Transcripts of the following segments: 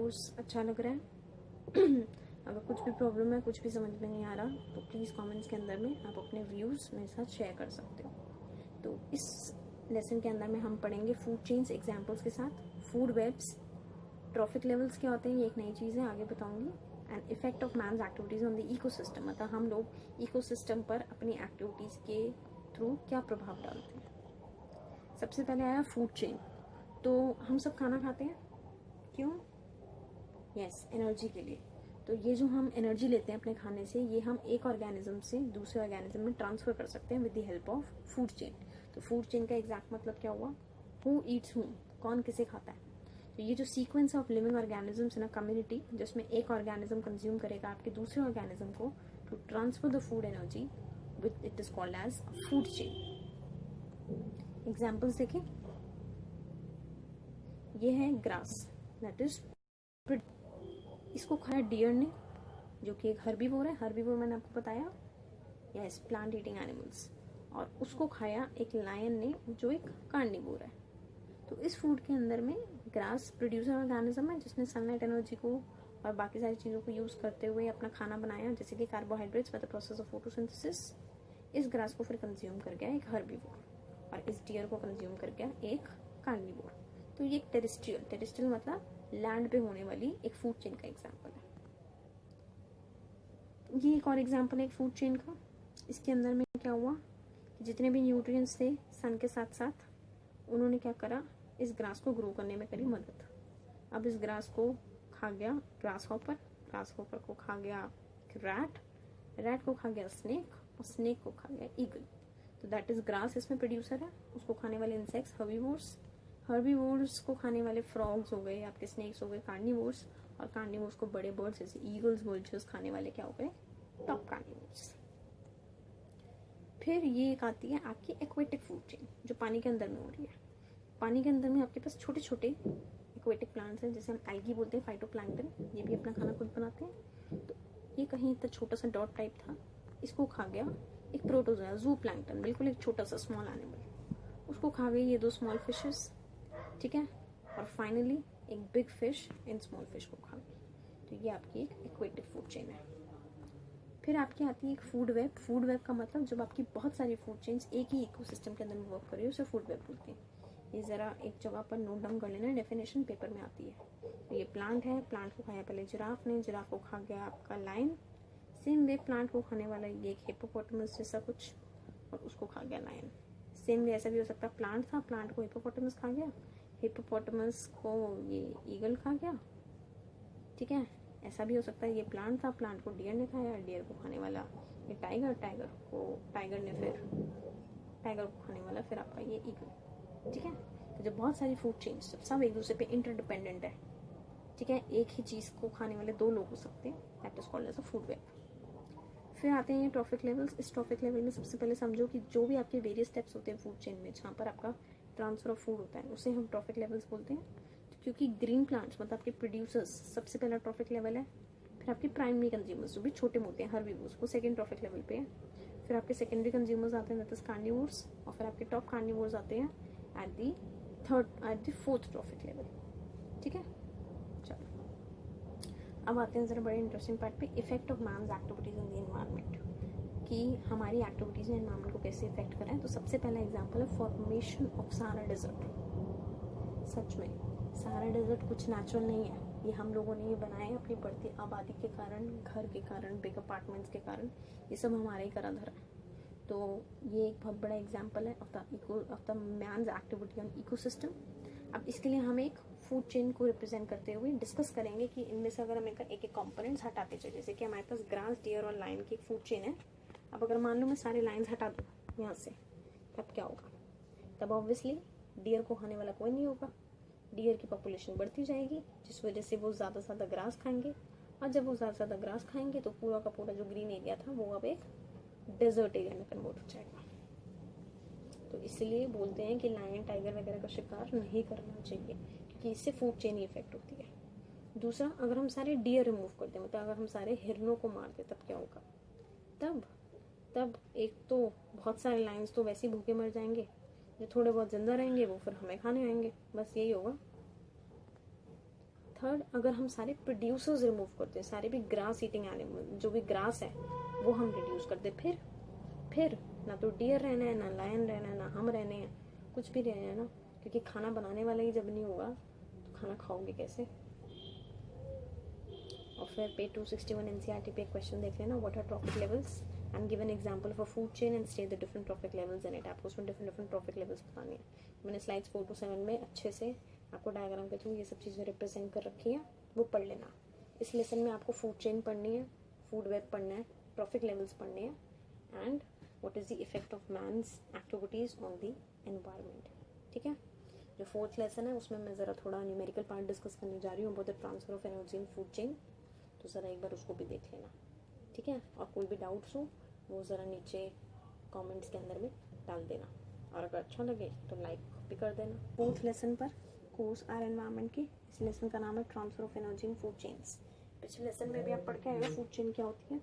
Course अच्छा लग रहा है। अगर कुछ भी प्रॉब्लम है, कुछ भी समझ में नहीं आ रहा, तो प्लीज़ कमेंट्स के अंदर में आप अपने व्यूज़ मेरे साथ शेयर कर सकते हो। तो इस लेसन के अंदर में हम पढ़ेंगे फूड चेन्स एग्जाम्पल्स के साथ, फूड वेब्स, ट्रॉफिक लेवल्स क्या होते हैं, ये एक नई चीज़ है, आगे बताऊंगी, and effect of man's activities on the ecosystem, मतलब हम लोग इकोसिस्टम पर अपनी एक्टिविटीज़ के थ्रू क्या प्रभाव डालते हैं। सबसे पहले आया फूड चेन। तो हम सब खाना खाते हैं, क्यों? यस, एनर्जी के लिए। तो ये जो हम एनर्जी लेते हैं अपने खाने से, ये हम एक ऑर्गेनिज्म से दूसरे ऑर्गेनिज्म में ट्रांसफर कर सकते हैं with the help of food chain. तो फूड चेन का एग्जैक्ट मतलब क्या हुआ? हु ईट्स हूम, कौन किसे खाता है। तो ये जो sequence of living organisms in a community, जिसमें एक ऑर्गेनिज्म कंज्यूम करेगा आपके दूसरे ऑर्गेनिज्म को to transfer the food energy, with it is called as food chain. Examples देखें, ये है ग्रास, दैट इज, इसको खाया डियर ने, जो कि एक हर्बीवोर है। हर्बीवोर मैंने आपको बताया, यस, प्लांट ईटिंग एनिमल्स। और उसको खाया एक लायन ने, जो एक कार्निवोर है। तो इस फूड के अंदर में ग्रास प्रोड्यूसर ऑर्गेनिज्म है, जिसने सनलाइट एनर्जी को और बाकी सारी चीज़ों को यूज़ करते हुए अपना खाना बनाया, जैसे कि carbohydrates by the process of photosynthesis. इस ग्रास को फिर कंज्यूम कर गया एक हर्बीवोर, और इस डियर को कंज्यूम कर गया एक कार्निवोर। तो ये एक टेरेस्ट्रियल मतलब लैंड पे होने वाली एक फूड चेन का एग्जाम्पल है। ये एक और एग्जाम्पल है एक फूड चेन का। इसके अंदर में क्या हुआ कि जितने भी न्यूट्रिएंट्स थे सन के साथ साथ, उन्होंने क्या करा, इस ग्रास को ग्रो करने में करी मदद। अब इस ग्रास को खा गया ग्रास हॉपर को खा गया रैट को खा गया स्नेक, और स्नेक को खा गया ईगल। तो दैट इज ग्रास इसमें प्रोड्यूसर है। उसको खाने वाले इंसेक्ट्स हर्बीवोर्स को खाने वाले फ्रॉग्स हो गए, आपके स्नेक्स हो गए कार्निवोर्स, और कार्निवोर्स को बड़े बर्ड्स जैसे ईगल्स वल्चर्स खाने वाले क्या हो गए, टॉप कार्निवोर्स। फिर ये एक आती है आपकी एक्वेटिक फूड चेन, जो पानी के अंदर में हो रही है। पानी के अंदर में आपके पास छोटे छोटे एक्वेटिक प्लांट्स हैं, जैसे हम एल्गी बोलते हैं, फाइटोप्लैंक्टन, ये भी अपना खाना खुद बनाते हैं। तो ये कहीं इतना छोटा सा डॉट टाइप था, इसको खा गया एक प्रोटोजोआ, जू प्लैंक्टन, बिल्कुल एक छोटा सा स्मॉल एनिमल, उसको खा गई ये दो स्मॉल फिशेस, ठीक है। और फाइनली एक big fish in small fish को खा गई। तो ये आपकी एक एक्वेटिक फूड चेन है। फिर आपकी आती है एक फूड वेब। फूड वेब का मतलब जब आपकी बहुत सारी फूड चेन्स एक ही इकोसिस्टम के अंदर में वर्क कर रही है, उसे फूड वेब बोलते हैं। ये ज़रा एक जगह पर नोट डाउन कर लेना, डेफिनेशन पेपर में आती है। तो ये प्लांट है, प्लांट को खाया पहले जिराफ ने, जिराफ को खा गया आपका लायन। सेम वे प्लांट को खाने वाला ये एक हिप्पोपोटामस जैसा कुछ, और उसको खा गया लायन। सेम वे ऐसा भी हो सकता है, प्लांट था, प्लांट को हिप्पोपोटामस खा गया, हिप्पोपोटामस को ये ईगल खा गया, ठीक है। ऐसा भी हो सकता है ये प्लांट था, प्लांट को डियर ने खाया, डियर को खाने वाला ये टाइगर, टाइगर ने फिर टाइगर को खाने वाला फिर आपका ये ईगल, ठीक है। तो जब बहुत सारी फूड चेन्स सब एक दूसरे पे इंटरडिपेंडेंट है, ठीक है, एक ही चीज़ को खाने वाले दो लोग हो सकते हैं, that is called as a food web. फिर आते हैं ये ट्रॉफिक लेवल्स। इस ट्रॉफिक लेवल में सबसे पहले समझो कि जो भी आपके वेरियस स्टेप्स होते हैं फूड चेन में, जहाँ पर आपका ट्रांसफर ऑफ फूड होता है, उसे हम ट्रॉफिक लेवल्स बोलते हैं। क्योंकि ग्रीन प्लांट्स मतलब आपके प्रोड्यूसर्स सबसे पहला ट्रॉफिक लेवल है। फिर आपके प्राइमरी कंज्यूमर्स जो भी छोटे मोटे हैं हर्बीवोर्स, वो सेकंड ट्रॉफिक लेवल पे है। फिर आपके सेकेंडरी कंज्यूमर्स आते हैं, दैट इज कार्निवोर्स, और फिर आपके टॉप कार्निवोर्स आते हैं at the fourth trophic level, ठीक है। चलो अब आते हैं जरा बड़े इंटरेस्टिंग पार्ट पे, effect of man's activities in the environment, कि हमारी एक्टिविटीज ने एनवायरनमेंट को कैसे इफेक्ट करें। तो सबसे पहला एग्जांपल है फॉर्मेशन ऑफ सहारा डेजर्ट। सच में सहारा डेजर्ट कुछ नेचुरल नहीं है, ये हम लोगों ने ये बनाए अपनी बढ़ती आबादी के कारण, घर के कारण, बिग अपार्टमेंट्स के कारण, ये सब हमारा ही करा धरा है। तो ये एक बहुत बड़ा एग्जांपल है of the man's activity on ecosystem. अब इसके लिए हम एक फूड चेन को रिप्रेजेंट करते हुए डिस्कस करेंगे कि इनमें से अगर हम एक एक कंपोनेंट्स हटाते चले, जैसे कि हमारे पास ग्रास, डियर और लायन की एक फूड चेन है। अब अगर मान लो मैं सारे लाइन्स हटा दूँ यहाँ से, तब क्या होगा? तब ऑब्वियसली डियर को खाने वाला कोई नहीं होगा, डियर की पॉपुलेशन बढ़ती जाएगी, जिस वजह से वो ज़्यादा से ज़्यादा ग्रास खाएंगे, और जब वो ज़्यादा से ज़्यादा ग्रास खाएंगे तो पूरा का पूरा जो ग्रीन एरिया था वो अब एक डेजर्ट एरिया में कन्वर्ट हो जाएगा। तो इसलिए बोलते हैं कि लायन, टाइगर वगैरह का शिकार नहीं करना चाहिए, क्योंकि इससे फूड चेन ही इफेक्ट होती है। दूसरा, अगर हम सारे डियर रिमूव कर दें, मतलब अगर हम सारे हिरनों को मार दें, तब क्या होगा? तब एक तो बहुत सारे लायंस तो वैसे ही भूखे मर जाएंगे, जो थोड़े बहुत जिंदा रहेंगे वो फिर हमें खाने आएंगे, बस यही होगा। थर्ड, अगर हम सारे प्रोड्यूसर्स रिमूव करते हैं, सारे भी ग्रास ईटिंग एनिमल जो भी ग्रास है वो हम रिड्यूस करते, फिर ना तो डियर रहना है, ना लायन रहना है, ना हम रहने हैं, कुछ भी रहना है ना, क्योंकि खाना बनाने वाला ही जब नहीं होगा तो खाना खाओगे कैसे। और फिर पेज 261 एनसीईआरटी पे एक क्वेश्चन देख लेना, what are trophic levels, I am given example of a food chain and state the different trophic levels in it. आपको उसमें डिफरेंट ट्रॉफिक लेवल्स बतानी है। मैंने स्लाइड्स 4 to 7 में अच्छे से आपको डायग्राम के थ्रू ये सब चीज़ें रिप्रेजेंट कर रखी है, वो पढ़ लेना। इस लेसन में आपको फूड चेन पढ़नी है, फूड वेब पढ़ना है, ट्रॉफिक लेवल्स पढ़ने हैं and what is the effect of man's activities on the environment. ठीक है, जो फोर्थ लेसन है उसमें मैं ज़रा थोड़ा न्यूमेरिकल पार्ट डिस्कस करने जा रही हूँ, about the transfer of energy in food chain, तो ज़रा एक बार उसको भी देख लेना। ठीक है, और कोई भी डाउट्स हो वो ज़रा नीचे कमेंट्स के अंदर में डाल देना, और अगर अच्छा लगे तो लाइक भी कर देना। फोर्थ लेसन पर कोर्स आर एनवायरनमेंट की, इस लेसन का नाम है transfer of energy in food chains. पिछले लेसन में भी आप पढ़ के आए हो फूड चेन क्या होती है।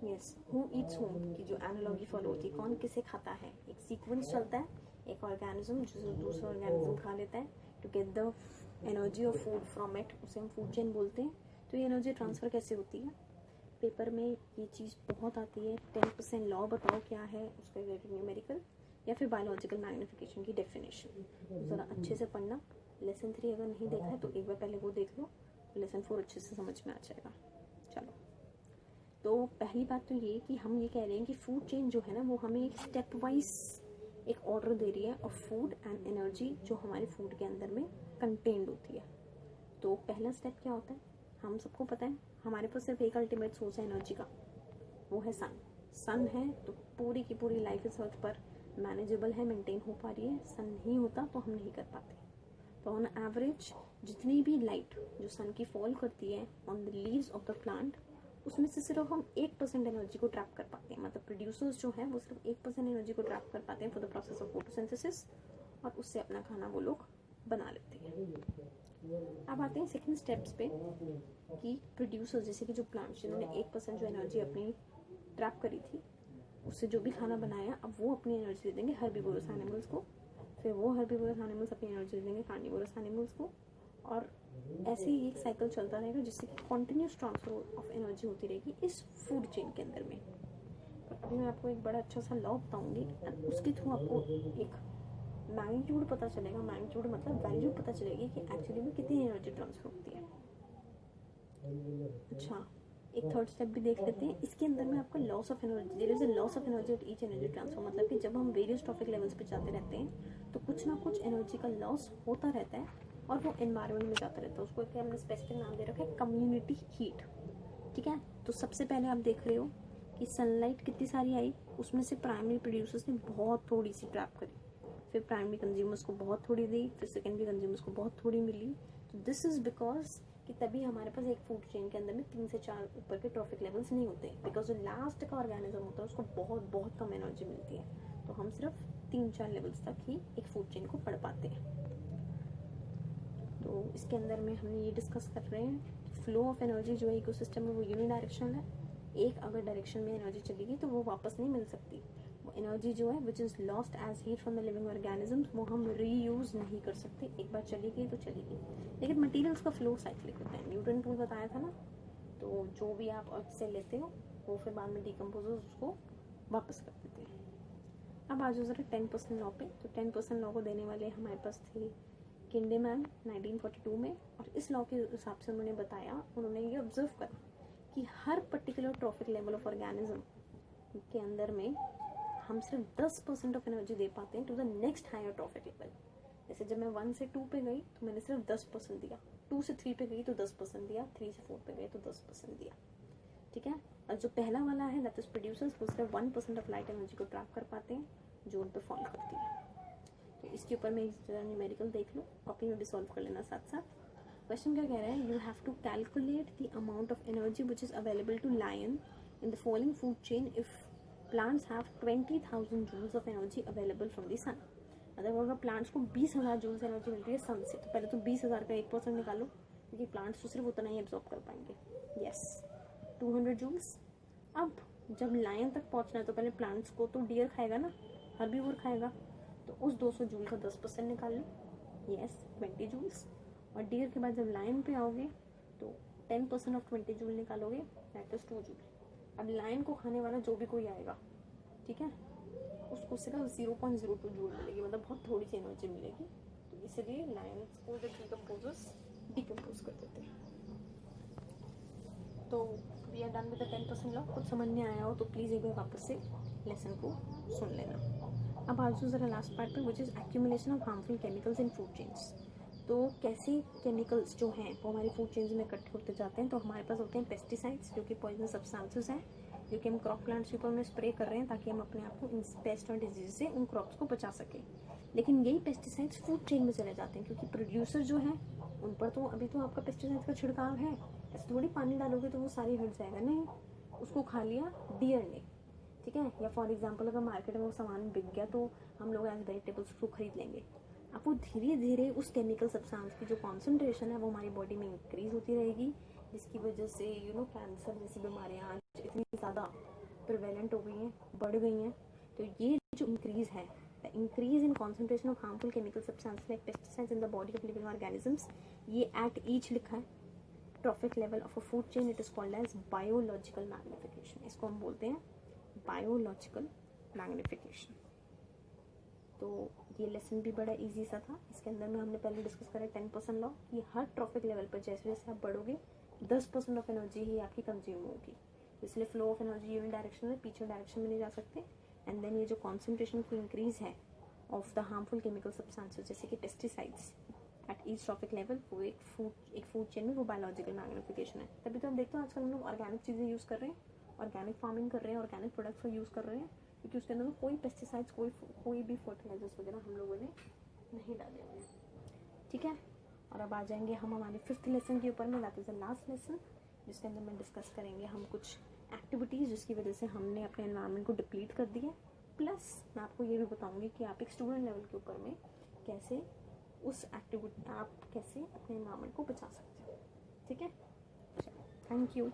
यस, हु ईट्स हूम की जो एनालॉजी फॉलो होती है, कौन किसे खाता है, एक सीक्वेंस चलता है, एक ऑर्गेनिज्म जो दूसरा ऑर्गेनिज्म खा लेता है to get the energy of food from it, उसे हम फूड चेन बोलते हैं। तो ये एनर्जी ट्रांसफ़र कैसे होती है, पेपर में ये चीज़ बहुत आती है। 10% लॉ बताओ क्या है उसका, रिलेटेड न्यूमेरिकल या फिर बायोलॉजिकल मैग्निफिकेशन की डेफिनेशन, तो ज़रा अच्छे से पढ़ना। लेसन 3 अगर नहीं देखा है तो एक बार पहले वो देख लो, लेसन 4 अच्छे से समझ में आ जाएगा। चलो, तो पहली बात तो ये कि हम ये कह रहे हैं कि फूड चेन जो है ना वो हमें एक स्टेप वाइज एक ऑर्डर दे रही है ऑफ फूड एंड एनर्जी जो हमारे फूड के अंदर में कंटेंड होती है। तो पहला स्टेप क्या होता है, हम सबको पता है हमारे पास सिर्फ एक अल्टीमेट सोर्स है एनर्जी का, वो है सन। सन है तो पूरी की पूरी लाइफ इस अर्थ पर मैनेजेबल है, मेंटेन हो पा रही है। सन नहीं होता तो हम नहीं कर पाते। तो ऑन एवरेज जितनी भी लाइट जो सन की फॉल करती है on the leaves of the plant, उसमें से सिर्फ हम 1% एनर्जी को ट्रैप कर पाते हैं। मतलब प्रोड्यूसर्स जो हैं वो सिर्फ 1% एनर्जी को ट्रैप कर पाते हैं for the process of photosynthesis, और उससे अपना खाना वो लोग बना लेते हैं। अब आते हैं सेकंड स्टेप्स पे कि प्रोड्यूसर्स जैसे कि जो प्लांट्स जिन्होंने 1% जो एनर्जी अपनी ट्रैप करी थी उससे जो भी खाना बनाया, अब वो अपनी एनर्जी दे देंगे हर्बीवोरस एनिमल्स को, फिर वो हर्बीवोरस एनिमल्स अपनी एनर्जी दे देंगे कार्निवोरस एनिमल्स को, और ऐसे ही एक साइकिल चलता रहेगा जिससे कि कॉन्टिन्यूस ट्रांसफर ऑफ एनर्जी होती रहेगी इस फूड चेन के अंदर में। अभी मैं आपको एक बड़ा अच्छा सा लॉ बताऊंगी, उसके थ्रू आपको एक मैग्नीट्यूड पता चलेगा। मैग्नीट्यूड मतलब वैल्यू पता चलेगी कि एक्चुअली में कितनी एनर्जी ट्रांसफर होती है। अच्छा, एक थर्ड स्टेप भी देख लेते हैं। इसके अंदर में आपका loss of energy, there is a loss of energy at each energy transfer. मतलब कि जब हम वेरियस ट्रॉफिक लेवल्स पे जाते रहते हैं तो कुछ ना कुछ एनर्जी का लॉस होता रहता है और वो एनवायरनमेंट में जाता रहता है। उसको एक हमने स्पेसिफिक नाम दे रखा है कम्युनिटी हीट। ठीक है, तो सबसे पहले आप देख रहे हो कि सनलाइट कितनी सारी आई, उसमें से प्राइमरी प्रोड्यूसर्स ने बहुत थोड़ी सी ट्रैप करी, फिर प्राइमरी कंज्यूमर्स को बहुत थोड़ी दी, फिर सेकेंडरी कंज्यूमर्स को बहुत थोड़ी मिली। तो दिस इज बिकॉज कि तभी हमारे पास एक फूड चेन के अंदर में 3 से 4 ऊपर के ट्रॉफिक लेवल्स नहीं होते, बिकॉज जो लास्ट का ऑर्गेनिज्म होता है उसको बहुत बहुत कम एनर्जी मिलती है। तो हम सिर्फ 3-4 लेवल्स तक ही एक फूड चेन को पढ़ पाते हैं। तो इसके अंदर में हमने ये डिस्कस कर रहे हैं फ्लो ऑफ एनर्जी जो है इकोसिस्टम में वो यूनिडायरेक्शनल है। एक अगर डायरेक्शन में एनर्जी चलेगी तो वो वापस नहीं मिल सकती। वो एनर्जी जो है which is lost as heat from the living organisms, वो हम रीयूज नहीं कर सकते। एक बार चली गई तो चली गई। लेकिन मटेरियल्स का फ्लो साइक्लिक होता है। न्यूटन रूल बताया था ना, तो जो भी आप अर्थ से लेते हो वो फिर बाद में डिकम्पोजर्स उसको वापस कर देते हैं। अब आ जाओ जरा 10% लॉ पे। तो 10% लॉ को देने वाले हमारे पास थे किंडेमैन 1942 में, और इस लॉ के हिसाब से उन्होंने बताया, उन्होंने ये ऑब्जर्व करा कि हर particular trophic level of organism के अंदर में हम सिर्फ 10% ऑफ एनर्जी दे पाते हैं to the next higher trophic level. जैसे जब मैं 1 से 2 पे गई तो मैंने सिर्फ 10% दिया, 2 से 3 पे गई तो 10% दिया, 3 से 4 पे गई तो 10% दिया। ठीक है, और जो पहला वाला है दैट इज प्रोड्यूसर्स, वो सिर्फ 1% ऑफ लाइट एनर्जी को ट्रैप कर पाते हैं जो उन पर फॉल करती है। तो इसके ऊपर मैं न्यूमेरिकल देख लो, कॉपी में भी सॉल्व कर लेना साथ साथ। क्वेश्चन क्या कह रहा है, you have to calculate the amount of energy which is available to lion in the following food chain if plants have 20,000 joules of energy available from the sun. मतलब अगर प्लांट्स को 20,000 जूल्स एनर्जी मिलती है सन से, तो पहले तो 20,000 का 1% निकालो, क्योंकि प्लांट्स तो सिर्फ उतना ही एब्जॉर्ब कर पाएंगे। Yes, 200 joules. अब जब लायन तक पहुंचना है तो पहले प्लांट्स को तो डियर खाएगा ना, हर्बीवोर खाएगा, तो उस 200 जूल का 10% निकाल लो। Yes, 20 joules. और डियर के बाद जब लायन पे आओगे तो 10% ऑफ 20 जूल निकालोगे, दैट इज 2 जूल। अब लायन को खाने वाला जो भी कोई आएगा, ठीक है, उसको सिर्फ 0.02 जूल मिलेगी, मतलब बहुत थोड़ी सी एनर्जी मिलेगी। तो इसलिए लायन को जब डिकम्पोज कर देते हैं। तो we are done with the 10% law. कुछ समझ में आया हो तो प्लीज़ एक बार वापस से लेसन को सुन लेना। अब आज ज़रा लास्ट पार्ट पे, which is accumulation of harmful chemicals in food chains. तो कैसे केमिकल्स जो हैं वो हमारी फूड चेन्स में इकट्ठे होते जाते हैं। तो हमारे पास होते हैं पेस्टिसाइड्स, जो कि पॉइजन सब्सटेंसेस हैं, जो कि हम क्रॉप प्लांट्स के ऊपर में स्प्रे कर रहे हैं ताकि हम अपने आप को इन पेस्ट और डिजीज से उन क्रॉप्स को बचा सकें। लेकिन यही पेस्टिसाइड्स फूड चेन में चले जाते हैं, क्योंकि प्रोड्यूसर जो है उन पर तो अभी तो आपका पेस्टिसाइड्स का छिड़काव है, ऐसे थोड़ी पानी डालोगे तो वो सारी हट जाएगा, नहीं, उसको खा लिया डियर ने, ठीक है। या फॉर एग्जांपल अगर मार्केट में वो सामान बिक गया तो हम लोग एज वेजिटेबल्स उसको खरीद लेंगे। अब वो धीरे धीरे उस केमिकल सब्सटेंस की जो कॉन्सेंट्रेशन है वो हमारी बॉडी में इंक्रीज होती रहेगी, जिसकी वजह से कैंसर जैसी बीमारियाँ आज इतनी ज़्यादा प्रिवेलेंट हो गई हैं, बढ़ गई हैं। तो ये जो इंक्रीज है, the increase in concentration of harmful chemical substance like pesticides in the body of living organisms, ये एट ईच लिखा है trophic level of a food chain, it is called as biological magnification. इसको हम बोलते हैं biological magnification. तो ये lesson भी बड़ा इजी सा था। इसके अंदर में हमने पहले डिस्कस करा 10% लॉ, कि हर ट्रॉफिक लेवल पर जैसे जैसे आप बढ़ोगे 10% ऑफ एनर्जी ही आपकी कंज्यूम होगी। इसलिए flow of energy unit direction में, पीछे डायरेक्शन में नहीं जा सकते। एंड देन ये जो कॉन्सेंट्रेशन की इंक्रीज है of the harmful chemical substances जैसे कि pesticides at each trophic level, वो एक फूड चेन में वो बायोलॉजिकल मैग्निफिकेशन है। तभी तो हम देखते हैं आजकल हम लोग ऑर्गेनिक चीज़ें यूज़ कर रहे हैं, ऑर्गेनिक फार्मिंग कर रहे हैं, ऑर्गेनिक प्रोडक्ट्स को यूज़ कर रहे हैं, क्योंकि उसके अंदर कोई पेस्टिसाइड्स, कोई भी फर्टिलाइजर्स वगैरह हम लोगों ने नहीं डाले हुए हैं, ठीक है। और अब आ जाएंगे हम हमारे 5th लेसन के ऊपर में, that is the last lesson, जिसके अंदर में डिस्कस करेंगे हम कुछ एक्टिविटीज़ जिसकी वजह से हमने अपने एनवायरनमेंट को डिप्लीट कर दिया। प्लस मैं आपको ये भी बताऊंगी कि आप एक स्टूडेंट लेवल के ऊपर में कैसे उस एक्टिविटी आप कैसे अपने एनवायरनमेंट को बचा सकते हो, ठीक है। Thank you.